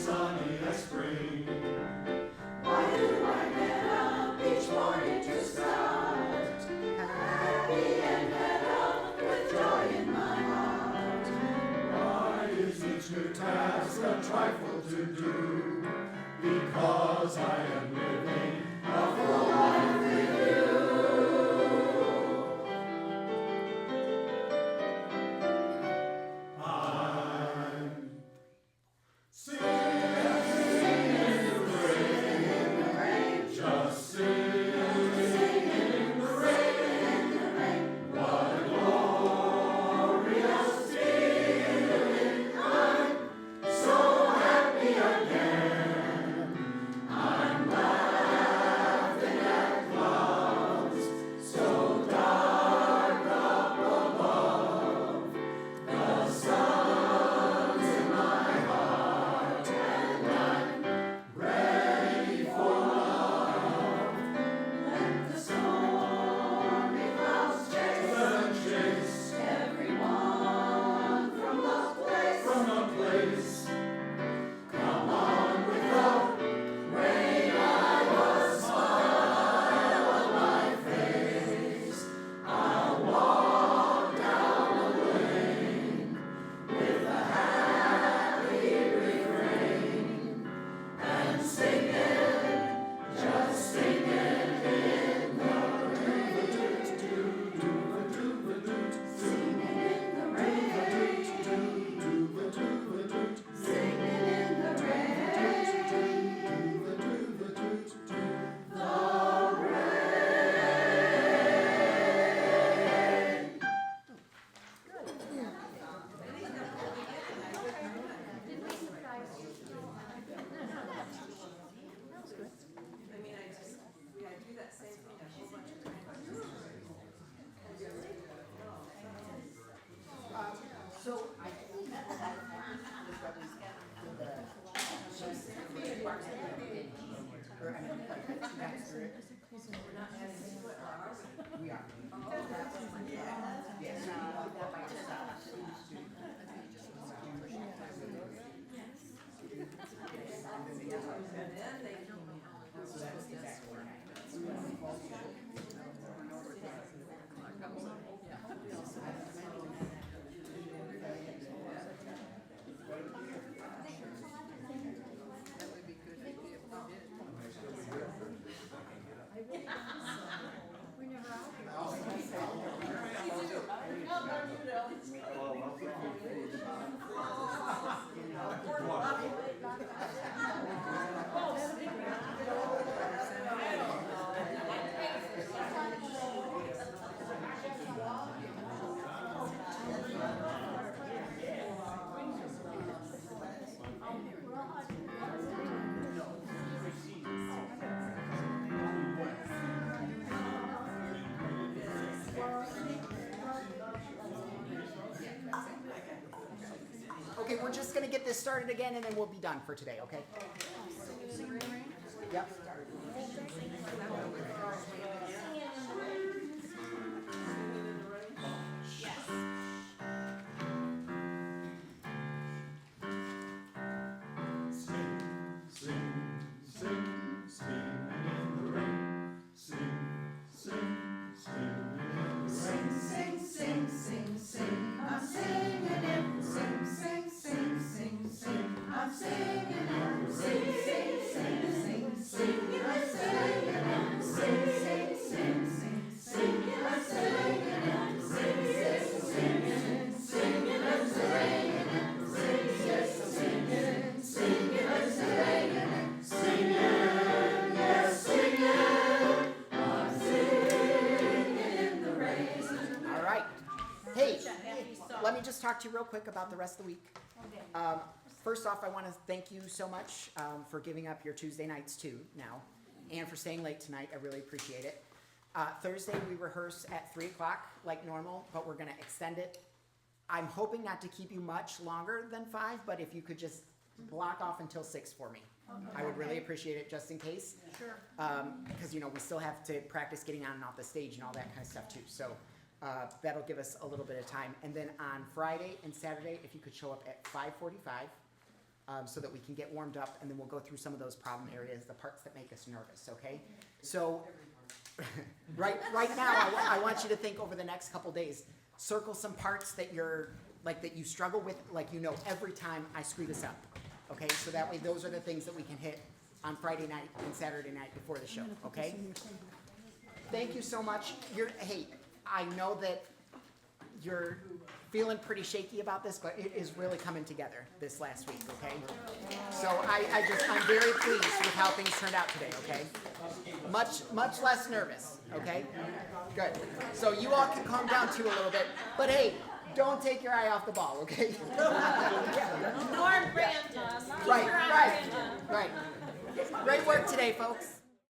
sunny as spring. Why do I get up each morning to start? Happy and head up with joy in my heart. Why is each new task a trifle to do? Because I am living a full life with you. I'm singing in the rain, just singing in the rain. What a glorious feeling! I'm so happy again. I'm laughing at clouds so dark up above. The sun's in my heart and I'm ready for love. Let the stormy clouds chase everyone from the place. From a place, come on with the rain. I was smile on my face. I'll walk down the lane with a happy refrain and singing, just singing in the rain. Singing in the rain. Singing in the Okay, we're just gonna get this started again and then we'll be done for today, okay? Yep. Sing, sing, sing, singing in the rain. Sing, sing, singing in the rain. Sing, sing, sing, sing. I'm singing in. Sing, sing, sing, sing, sing. I'm singing in. Sing, sing, sing, sing, sing. I'm singing in. Sing, sing, sing, sing, sing. I'm singing in. Sing, sing, sing, sing, sing. I'm singing in. Sing, sing, sing, sing, sing. I'm singing in. Singing, yes, singing. I'm singing in the rain. All right. Hey, let me just talk to you real quick about the rest of the week. First off, I want to thank you so much for giving up your Tuesday nights too now, and for staying late tonight. I really appreciate it. Thursday we rehearse at 3 o'clock like normal, but we're going to extend it. I'm hoping not to keep you much longer than 5, but if you could just block off until 6 for me, I would really appreciate it, just in case. Sure. Because we still have to practice getting on and off the stage and all that kind of stuff too. So that'll give us a little bit of time. And then on Friday and Saturday, if you could show up at 5:45, so that we can get warmed up, and then we'll go through some of those problem areas, the parts that make us nervous, okay? So, right now, I want you to think over the next couple days, circle some parts that that you struggle with, like you know every time I screw this up, okay? So that way, those are the things that we can hit on Friday night and Saturday night before the show, okay? Thank you so much. Hey, I know that you're feeling pretty shaky about this, but it is really coming together this last week, okay? So I'm very pleased with how things turned out today, okay? Much less nervous, okay? Good. So you all can calm down too a little bit, but hey, don't take your eye off the ball, okay? More Brandon. Right. Great work today, folks.